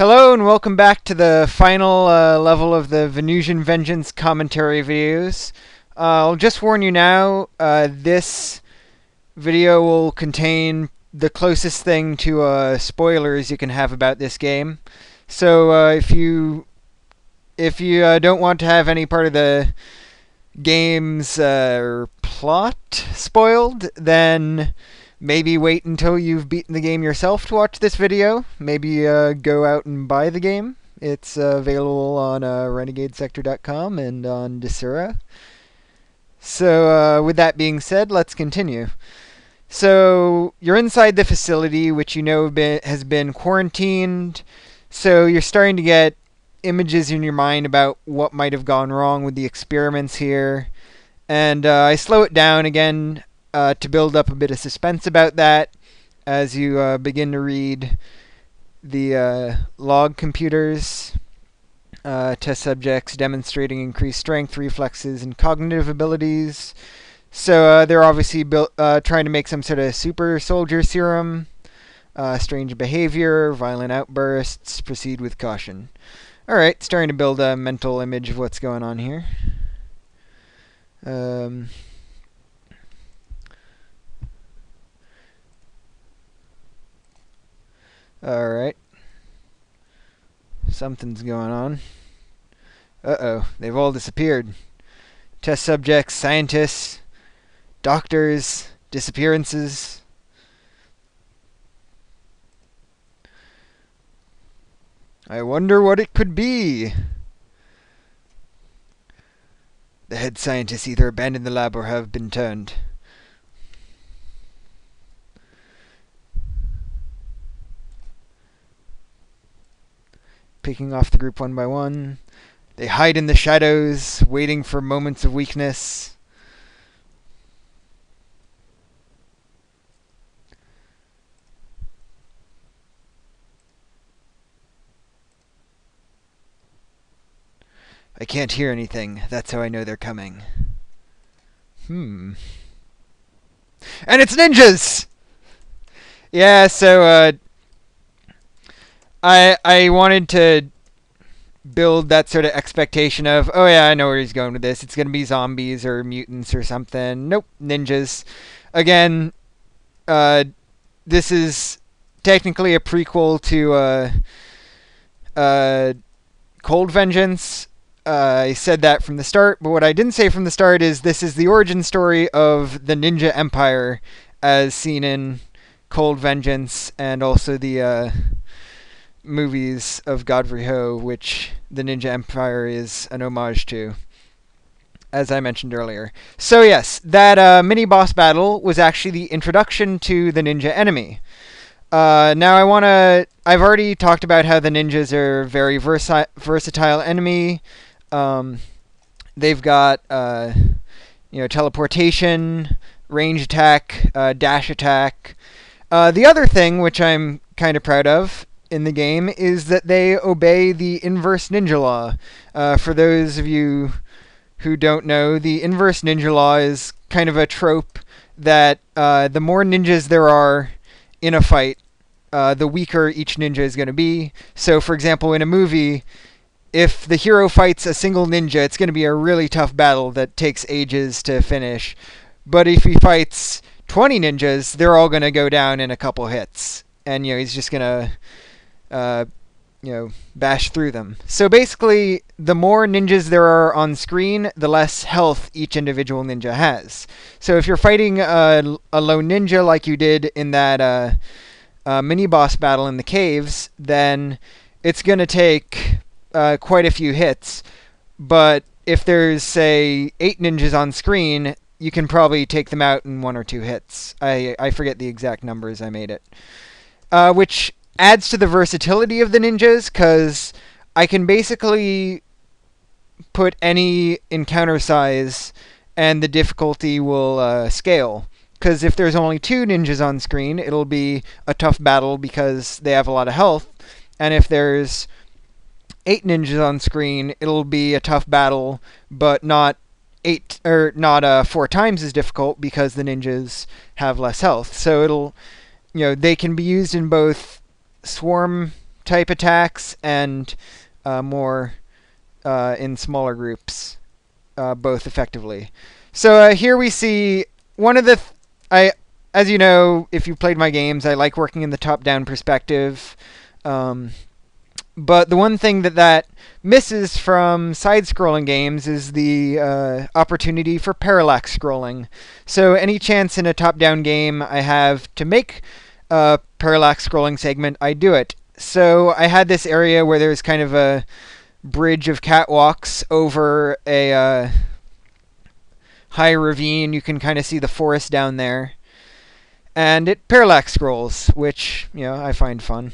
Hello and welcome back to the final level of the Venusian Vengeance commentary videos. I'll just warn you now, this video will contain the closest thing to spoilers you can have about this game. So if you don't want to have any part of the game's plot spoiled, then maybe wait until you've beaten the game yourself to watch this video. Maybe go out and buy the game. It's available on renegadesector.com and on Desura. So with that being said, let's continue. So you're inside the facility, which you know has been quarantined. So you're starting to get images in your mind about what might have gone wrong with the experiments here. And I slow it down again to build up a bit of suspense about that as you begin to read the log computers. Test subjects demonstrating increased strength, reflexes, and cognitive abilities. So they're obviously trying to make some sort of super soldier serum. Strange behavior, violent outbursts, proceed with caution. Alright, starting to build a mental image of what's going on here. Alright. Something's going on. Uh-oh, they've all disappeared. Test subjects, scientists, doctors, disappearances. I wonder what it could be. The head scientists either abandoned the lab or have been turned. Picking off the group one by one. They hide in the shadows, waiting for moments of weakness. I can't hear anything. That's how I know they're coming. And it's ninjas! Yeah, so, I wanted to build that sort of expectation of, oh yeah, I know where he's going with this. It's going to be zombies or mutants or something. Nope, ninjas. Again, this is technically a prequel to Cold Vengeance. I said that from the start, but what I didn't say from the start is this is the origin story of the Ninja Empire as seen in Cold Vengeance and also the movies of Godfrey Ho, which the Ninja Empire is an homage to, as I mentioned earlier. So yes, that mini-boss battle was actually the introduction to the ninja enemy. Now I've already talked about how the ninjas are a very versatile enemy. They've got teleportation, range attack, dash attack. The other thing, which I'm kind of proud of in the game, is that they obey the inverse ninja law. For those of you who don't know, the inverse ninja law is kind of a trope that the more ninjas there are in a fight, the weaker each ninja is going to be. So, for example, in a movie, if the hero fights a single ninja, it's going to be a really tough battle that takes ages to finish. But if he fights 20 ninjas, they're all going to go down in a couple hits. And, he's just going to, bash through them. So basically, the more ninjas there are on screen, the less health each individual ninja has. So if you're fighting a lone ninja like you did in that mini-boss battle in the caves, then it's going to take quite a few hits. But if there's, say, 8 ninjas on screen, you can probably take them out in 1 or 2 hits. I forget the exact numbers, I made it. Which adds to the versatility of the ninjas, because I can basically put any encounter size and the difficulty will scale. Because if there's only 2 ninjas on screen, it'll be a tough battle because they have a lot of health. And if there's 8 ninjas on screen, it'll be a tough battle, but not 4 times as difficult because the ninjas have less health. So it'll, they can be used in both swarm type attacks and more in smaller groups, both effectively. So here we see one of the as you know, if you've played my games, I like working in the top-down perspective. But the one thing that misses from side-scrolling games is the opportunity for parallax scrolling. So any chance in a top-down game I have to make a parallax scrolling segment, I do it. So I had this area where there's kind of a bridge of catwalks over a high ravine. You can kind of see the forest down there. And it parallax scrolls, which, I find fun.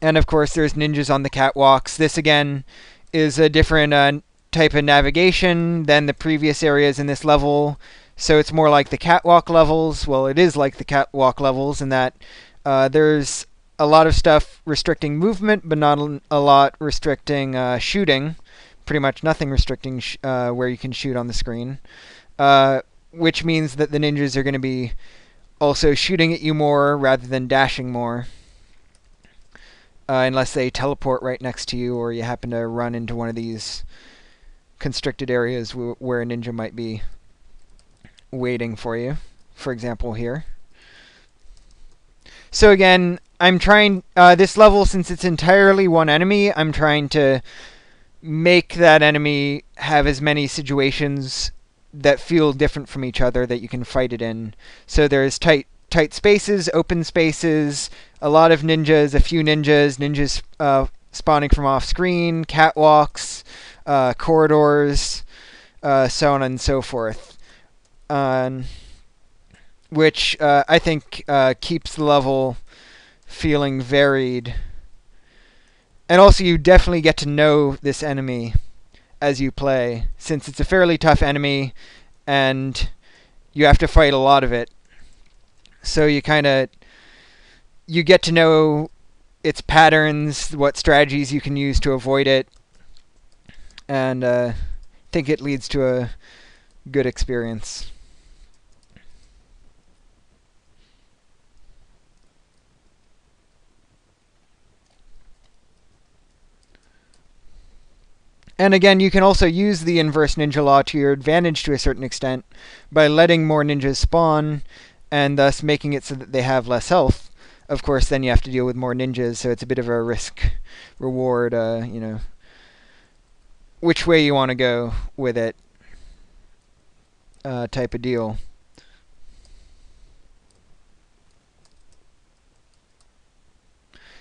And of course, there's ninjas on the catwalks. This again is a different type of navigation than the previous areas in this level. So it's more like the catwalk levels. Well, it is like the catwalk levels in that there's a lot of stuff restricting movement, but not a lot restricting shooting. Pretty much nothing restricting where you can shoot on the screen. Which means that the ninjas are going to be also shooting at you more rather than dashing more. Unless they teleport right next to you or you happen to run into one of these constricted areas where a ninja might be waiting for you. For example, here. So again, I'm trying... this level, since it's entirely one enemy, I'm trying to make that enemy have as many situations that feel different from each other that you can fight it in. So there's tight spaces, open spaces, a lot of ninjas, a few ninjas spawning from off-screen, catwalks, corridors, so on and so forth. Which I think keeps the level feeling varied. And also you definitely get to know this enemy as you play, since it's a fairly tough enemy and you have to fight a lot of it. So you get to know its patterns, what strategies you can use to avoid it, and I think it leads to a good experience. And again, you can also use the inverse ninja law to your advantage to a certain extent by letting more ninjas spawn and thus making it so that they have less health. Of course, then you have to deal with more ninjas, so it's a bit of a risk-reward, which way you want to go with it type of deal.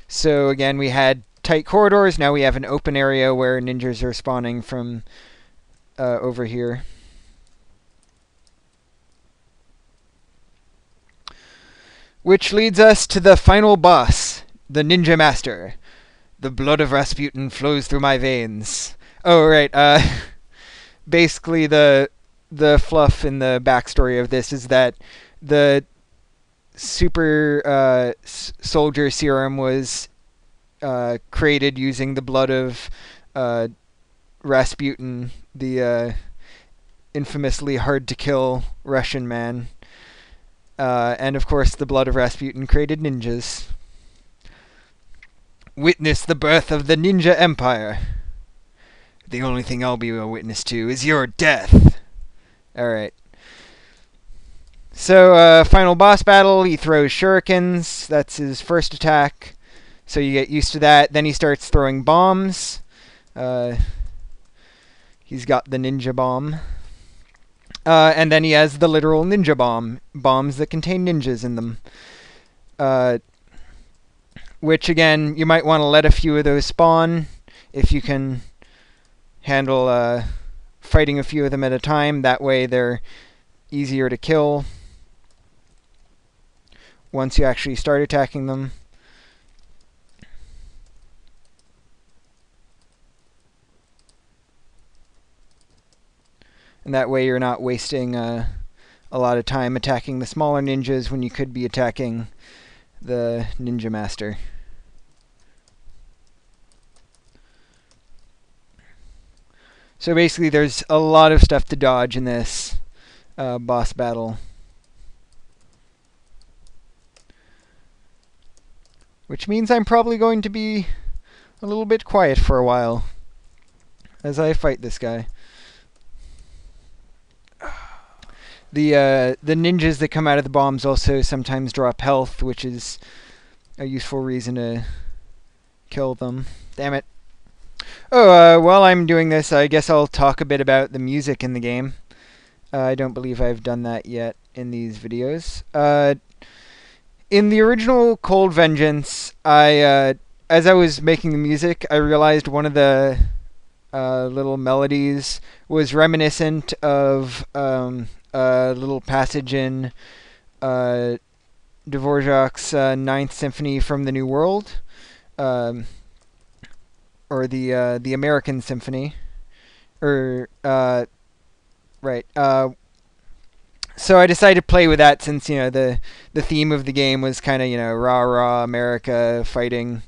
So again, we had tight corridors. Now we have an open area where ninjas are spawning from over here. Which leads us to the final boss, the Ninja Master. The blood of Rasputin flows through my veins. Oh, right. Basically, the fluff in the backstory of this is that the super soldier serum was created using the blood of Rasputin, the infamously hard-to-kill Russian man. And of course, the blood of Rasputin created ninjas. Witness the birth of the Ninja Empire. The only thing I'll be a witness to is your death. Alright. So, final boss battle, he throws shurikens. That's his first attack. So you get used to that. Then he starts throwing bombs. He's got the ninja bomb. And then he has the literal ninja bomb. Bombs that contain ninjas in them. Which, again, you might want to let a few of those spawn if you can handle fighting a few of them at a time. That way they're easier to kill once you actually start attacking them. And that way you're not wasting a lot of time attacking the smaller ninjas when you could be attacking the Ninja Master. So basically there's a lot of stuff to dodge in this boss battle. which means I'm probably going to be a little bit quiet for a while as I fight this guy. The ninjas that come out of the bombs also sometimes drop health, which is a useful reason to kill them. Damn it. Oh, while I'm doing this, I guess I'll talk a bit about the music in the game. I don't believe I've done that yet in these videos. In the original Cold Vengeance, as I was making the music, I realized one of the little melodies was reminiscent of a little passage in Dvorak's Ninth Symphony from the New World, or the American Symphony, or right. So I decided to play with that since the theme of the game was kind of rah rah America fighting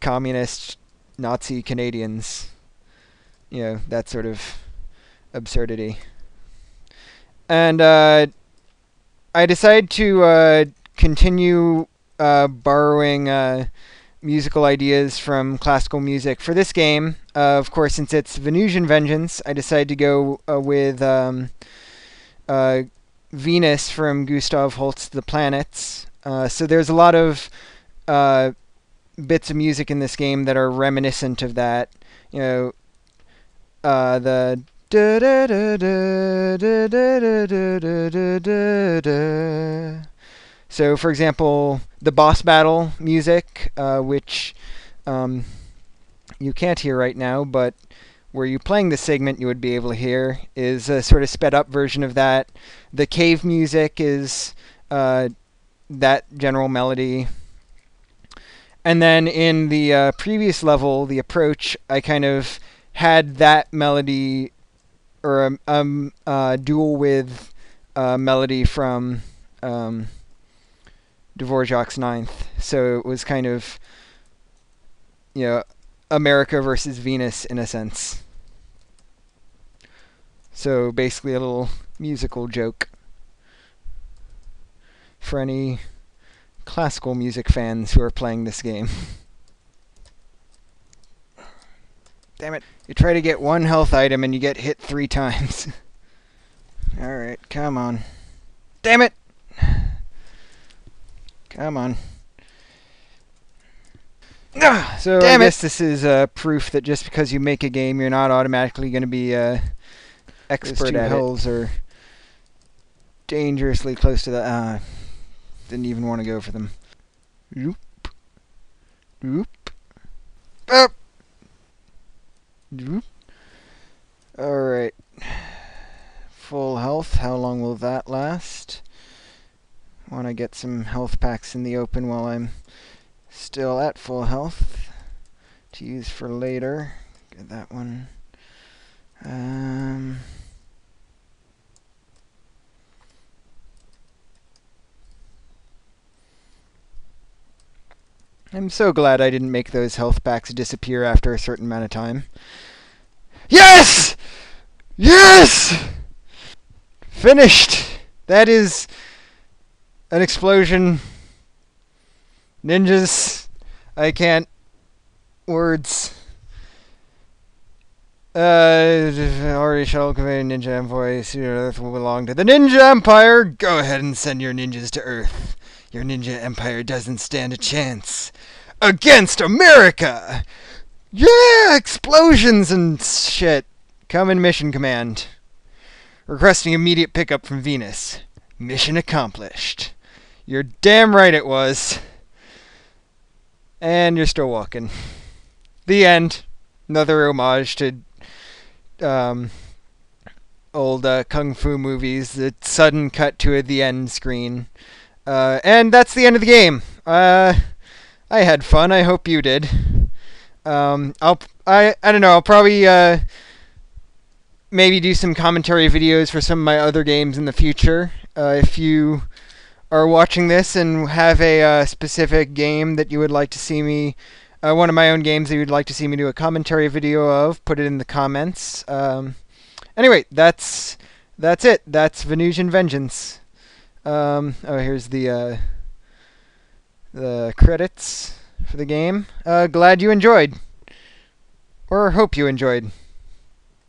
communist Nazi Canadians, that sort of absurdity. And I decided to continue borrowing musical ideas from classical music for this game. Of course, since it's Venusian Vengeance, I decided to go with Venus from Gustav Holst's The Planets. So there's a lot of bits of music in this game that are reminiscent of that. The da da da da da da da da da da. So, for example, the boss battle music, which you can't hear right now, but were you playing this segment, you would be able to hear, is a sort of sped up version of that. The cave music is that general melody. And then in the previous level, the approach, I kind of had that melody, or duel with melody from Dvorak's Ninth. So it was kind of, America versus Venus in a sense. So basically a little musical joke for any classical music fans who are playing this game. Damn it. You try to get one health item and you get hit 3 times. Alright, come on. Damn it! Come on. So I guess this is proof that just because you make a game, you're not automatically going to be expert at it. Hills are dangerously close to the... didn't even want to go for them. Oop. Oop. Up. Oop. Alright. Full health. How long will that last? Want to get some health packs in the open while I'm still at full health to use for later. Get that one. I'm so glad I didn't make those health packs disappear after a certain amount of time. Yes! Yes! Finished! That is an explosion. Ninjas. I can't. Words. Already shall convey Ninja Envoy. Earth will belong to the Ninja Empire. Go ahead and send your ninjas to Earth. Your Ninja Empire doesn't stand a chance against America! Yeah! Explosions and shit. Come in mission command. Requesting immediate pickup from Venus. Mission accomplished. You're damn right it was. And you're still walking. The end. Another homage to old kung fu movies. The sudden cut to the end screen. And that's the end of the game. I had fun. I hope you did. I don't know. I'll probably maybe do some commentary videos for some of my other games in the future. If you are watching this and have a specific game that you would like to see me, one of my own games that you would like to see me do a commentary video of, put it in the comments. Anyway, that's it. That's Venusian Vengeance. Oh, here's the the credits for the game. Glad you enjoyed. Or hope you enjoyed.